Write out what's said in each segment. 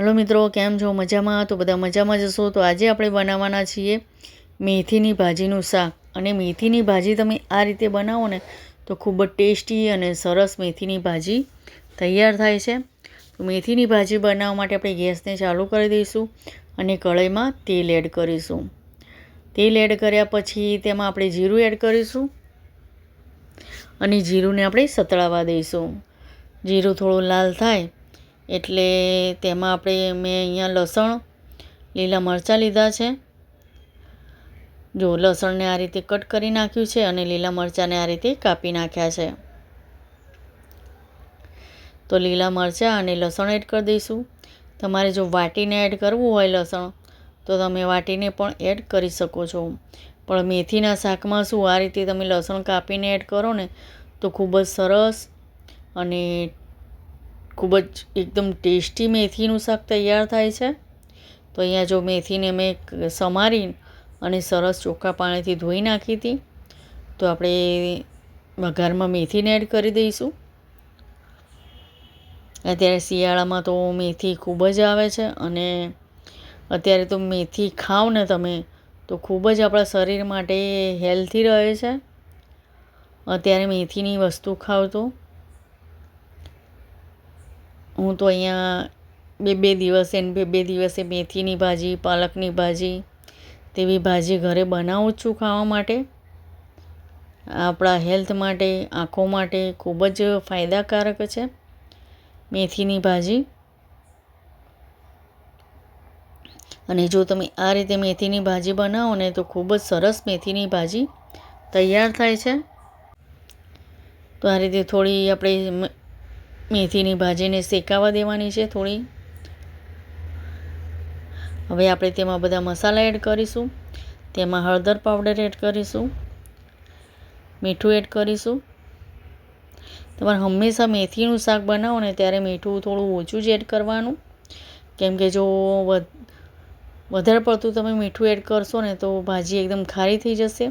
Hello મિત્રો, કેમ છો? મજામાં? તો બધા મજામાં જશો. તો આજે આપણે બનાવવાના છીએ મેથીની ભાજીનું શાક. અને મેથીની ભાજી તમે આ રીતે બનાવો ને તો ખૂબ જ ટેસ્ટી અને સરસ મેથીની ભાજી તૈયાર થાય છે. તો મેથીની ભાજી બનાવવા માટે આપણે ગેસને ચાલુ કરી દઈશું અને કઢાઈમાં તેલ એડ કરીશું. તેલ એડ કર્યા પછી તેમાં આપણે જીરું એડ કરીશું અને જીરુંને આપણે સતળાવા દઈશું. જીરું થોડું લાલ થાય એટલે તેમાં મેં અહીંયા લસણ, લીલા મરચાં લીધા છે. જો લસણને આ રીતે કટ કરી નાખ્યું છે અને લીલા મરચાંને આ રીતે કાપી નાખ્યા છે. તો લીલા મરચાં અને લસણ એડ કરી દઈશું. તમારે જો વાટીને એડ કરવું હોય લસણ તો તમે વાટીને પણ એડ કરી શકો છો. પણ મેથીના શાકમાં શું આ રીતે તમે લસણ કાપીને એડ કરો ને તો ખૂબ જ સરસ અને ખૂબ જ એકદમ ટેસ્ટી મેથીનું શાક તૈયાર થાય છે. તો અહીંયા જો મેથીને મેં સમારી અને સરસ ચોખ્ખા પાણીથી ધોઈ નાખી હતી. તો આપણે વઘારમાં મેથીને એડ કરી દઈશું. અત્યારે શિયાળામાં તો મેથી ખૂબ જ આવે છે અને અત્યારે તો મેથી ખાઓ ને તમે તો ખૂબ જ આપણા શરીર માટે હેલ્ધી રહે છે. અત્યારે મેથીની વસ્તુ ખાવ તો હું તો અહીંયા બે દિવસે મેથીની ભાજી, પાલકની ભાજી તેવી ભાજી ઘરે બનાવું જ છું ખાવા માટે. આપણા હેલ્થ માટે, આંખો માટે ખૂબ જ ફાયદાકારક છે મેથીની ભાજી. અને જો તમે આ રીતે મેથીની ભાજી બનાવો ને તો ખૂબ જ સરસ મેથીની ભાજી તૈયાર થાય છે. તો આ રીતે થોડી આપણે મેથીની ભાજીને શેકાવા દેવાની છે થોડી. હવે આપણે તેમાં બધા મસાલા એડ કરીશું. તેમાં હળદર પાવડર એડ કરીશું, મીઠું એડ કરીશું. તમારે હંમેશા મેથીનું શાક બનાવો ને ત્યારે મીઠું થોડું ઓછું જ એડ કરવાનું. કેમ કે જો વધારે પડતું તમે મીઠું એડ કરશો ને તો ભાજી એકદમ ખારી થઈ જશે.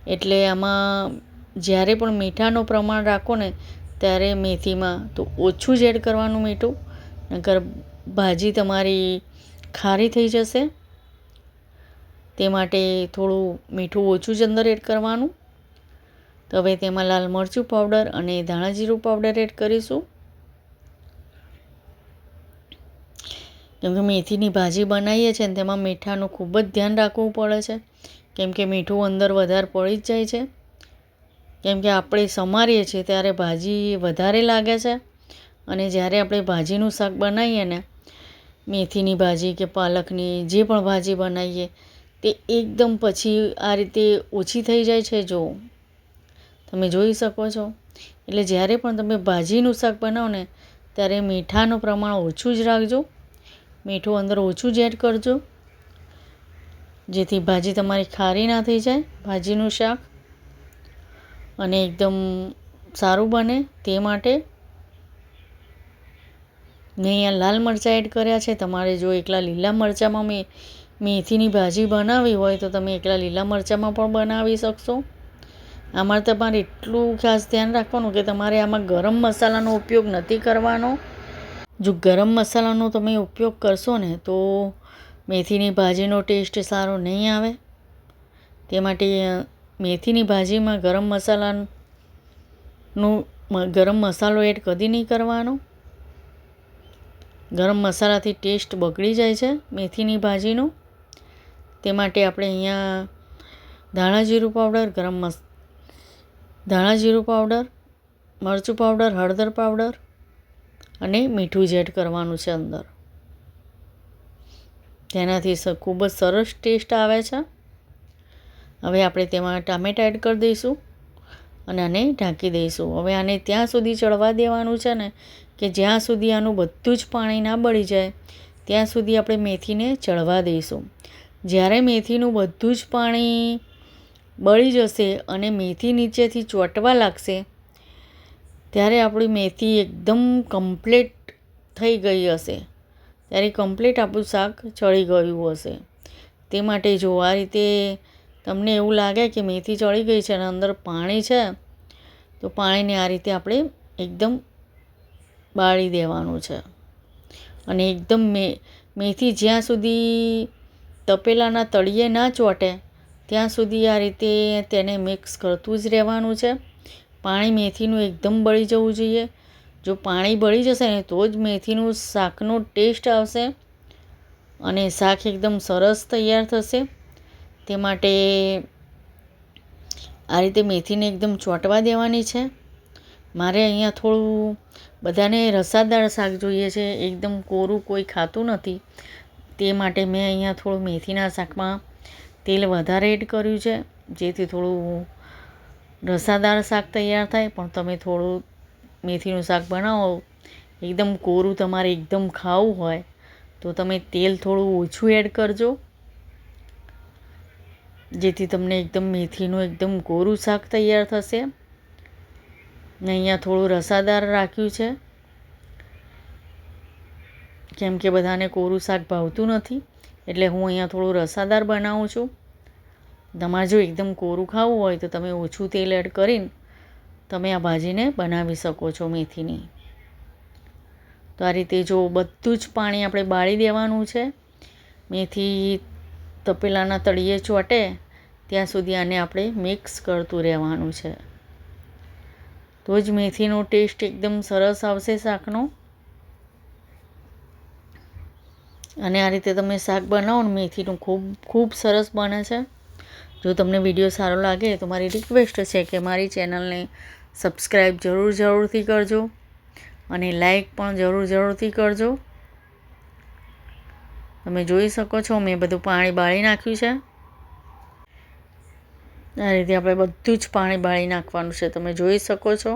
એટલે આમાં જ્યારે પણ મીઠાનું પ્રમાણ રાખો ને ત્યારે મેથીમાં તો ઓછું જ એડ કરવાનું મીઠું, નકર ભાજી તમારી ખારી થઈ જશે. તે માટે થોડું મીઠું ઓછું જ અંદર એડ કરવાનું. તો હવે તેમાં લાલ મરચું પાવડર અને ધાણા જીરું પાવડર એડ કરીશું. કેમ કે મેથીની ભાજી બનાવીએ છીએ ને તેમાં મીઠાનું ખૂબ જ ધ્યાન રાખવું પડે છે. કેમ કે મીઠું અંદર વધારે પડી જ જાય છે. કેમ કે આપણે સમારીએ છીએ ત્યારે ભાજી વધારે લાગે છે અને જ્યારે આપણે ભાજીનું શાક બનાવીએ ને મેથીની ભાજી કે પાલકની જે પણ ભાજી બનાવીએ તે એકદમ પછી આ રીતે ઓછી થઈ જાય છે. જો તમે જોઈ શકો છો. એટલે જ્યારે પણ તમે ભાજીનું શાક બનાવો ને ત્યારે મીઠાનું પ્રમાણ ઓછું જ રાખજો. મીઠું અંદર ઓછું જ એડ કરજો જેથી ભાજી તમારી ખારી ના થઈ જાય ભાજીનું શાક અને એકદમ સારું બને. તે માટે મેં અહીંયા લાલ મરચાં એડ કર્યા છે. તમારે જો એકલા લીલા મરચાંમાં મેથીની ભાજી બનાવવી હોય તો તમે એકલા લીલા મરચાંમાં પણ બનાવી શકશો. આમાં તમારે એટલું ખાસ ધ્યાન રાખવાનું કે તમારે આમાં ગરમ મસાલાનો ઉપયોગ નથી કરવાનો. જો ગરમ મસાલાનો તમે ઉપયોગ કરશો ને તો મેથીની ભાજીનો ટેસ્ટ સારો નહીં આવે. તે માટે મેથીની ભાજીમાં ગરમ મસાલો એડ કદી નહીં કરવાનો. ગરમ મસાલાથી ટેસ્ટ બગડી જાય છે મેથીની ભાજીનો. તે માટે આપણે અહીંયા ધાણા જીરું પાવડર, મરચું પાવડર, હળદર પાવડર અને મીઠું જ એડ કરવાનું છે અંદર. તેનાથી ખૂબ જ સરસ ટેસ્ટ આવે છે. હવે આપણે તેમાં ટામેટાં એડ કરી દઈશું અને આને ઢાંકી દઈશું. હવે આને ત્યાં સુધી ચડવા દેવાનું છે ને કે જ્યાં સુધી આનું બધું જ પાણી ના બળી જાય ત્યાં સુધી આપણે મેથીને ચડવા દઈશું. જ્યારે મેથીનું બધું જ પાણી બળી જશે અને મેથી નીચેથી ચોંટવા લાગશે ત્યારે આપણી મેથી એકદમ કમ્પ્લીટ થઈ ગઈ હશે. ત્યારે કમ્પ્લીટ આપણું શાક ચડી ગયું હશે. તે માટે જો આ રીતે તમને એવું લાગે કે મેથી ચડી ગઈ છે અને અંદર પાણી છે તો પાણીને આ રીતે આપણે એકદમ બાળી દેવાનું છે અને એકદમ મેથી જ્યાં સુધી તપેલાના તળિયે ના ચોંટે ત્યાં સુધી આ રીતે તેને મિક્સ કરતું જ રહેવાનું છે. પાણી મેથીનું એકદમ બળી જવું જોઈએ. જો પાણી બળી જશે ને તો જ મેથીનું શાકનો ટેસ્ટ આવશે અને શાક એકદમ સરસ તૈયાર થશે. તે માટે આ રીતે મેથીને એકદમ ચોંટવા દેવાની છે. મારે અહીંયા થોડું બધાને રસાદાર શાક જોઈએ છે, એકદમ કોરું કોઈ ખાતું નથી. તે માટે મેં અહીંયા થોડું મેથીના શાકમાં તેલ વધારે એડ કર્યું છે, જેથી થોડું રસાદાર શાક તૈયાર થાય. પણ તમે થોડું મેથીનું શાક બનાવો એકદમ કોરું, તમારે એકદમ ખાવું હોય તો તમે તેલ થોડું ઓછું એડ કરજો, જેથી તમને એકદમ મેથીનું એકદમ કોરું શાક તૈયાર થશે. ને અહીંયા થોડું રસાદાર રાખ્યું છે, કેમ કે બધાને કોરું શાક ભાવતું નથી, એટલે હું અહીંયા થોડું રસાદાર બનાવું છું. તમારે જો એકદમ કોરું ખાવું હોય તો તમે ઓછું તેલ એડ કરીને તમે આ ભાજીને બનાવી શકો છો મેથીની. તો આ રીતે જો બધું જ પાણી આપણે બાળી દેવાનું છે. મેથી તપેલાના તળિયે ચોંટે ત્યાં સુધી આને આપણે મિક્સ કરતું રહેવાનું છે. તો જ મેથીનો ટેસ્ટ એકદમ સરસ આવશે શાકનો. અને આ રીતે તમે શાક બનાવો ને મેથીનું ખૂબ સરસ બને છે. જો તમને વિડીયો સારો લાગે તો મારી રિક્વેસ્ટ છે કે મારી ચેનલને સબસ્ક્રાઈબ જરૂરથી કરજો અને લાઈક પણ જરૂરથી કરજો. તમે જોઈ શકો છો મેં બધું પાણી બાળી નાખ્યું છે. આ રીતે આપણે બધું જ પાણી બાળી નાખવાનું છે, તમે જોઈ શકો છો.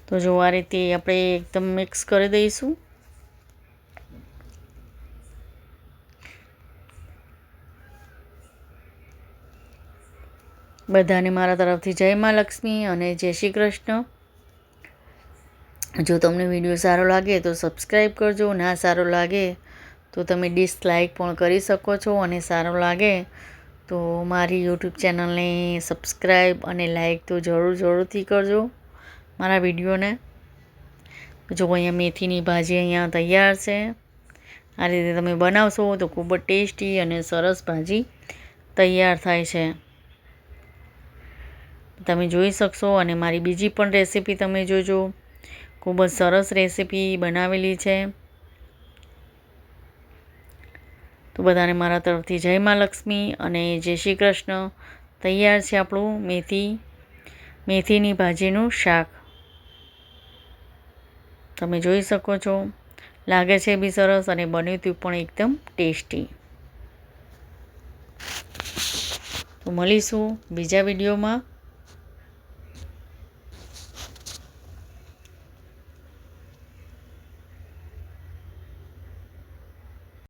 તો જો આ રીતે આપણે એકદમ મિક્સ કરી દઈશું. બધાને મારા તરફથી જય મા લક્ષ્મી અને જય શ્રી કૃષ્ણ. જો તમને વિડીયો સારો લાગે તો સબસ્ક્રાઈબ કરજો, ના સારો લાગે તો તમે ડિસલાઈક પણ કરી શકો છો, અને સારો લાગે તો મારી યુટ્યુબ ચેનલને સબસ્ક્રાઈબ અને લાઈક તો જરૂરથી કરજો મારા વિડીયોને. જો અહીંયા મેથીની ભાજી અહીંયા તૈયાર છે. આ રીતે તમે બનાવશો તો ખૂબ જ ટેસ્ટી અને સરસ ભાજી તૈયાર થાય છે, તમે જોઈ શકશો. અને મારી બીજી પણ રેસીપી તમે જોજો, ખૂબ જ સરસ રેસીપી બનાવેલી છે. તો બધાને મારા તરફથી જય મા લક્ષ્મી અને જય શ્રી કૃષ્ણ. તૈયાર છે આપણું મેથીની ભાજીનું શાક. તમે જોઈ શકો છો, લાગે છે બી સરસ અને બન્યું હતું પણ એકદમ ટેસ્ટી. તો મળીશું બીજા વિડીયોમાં.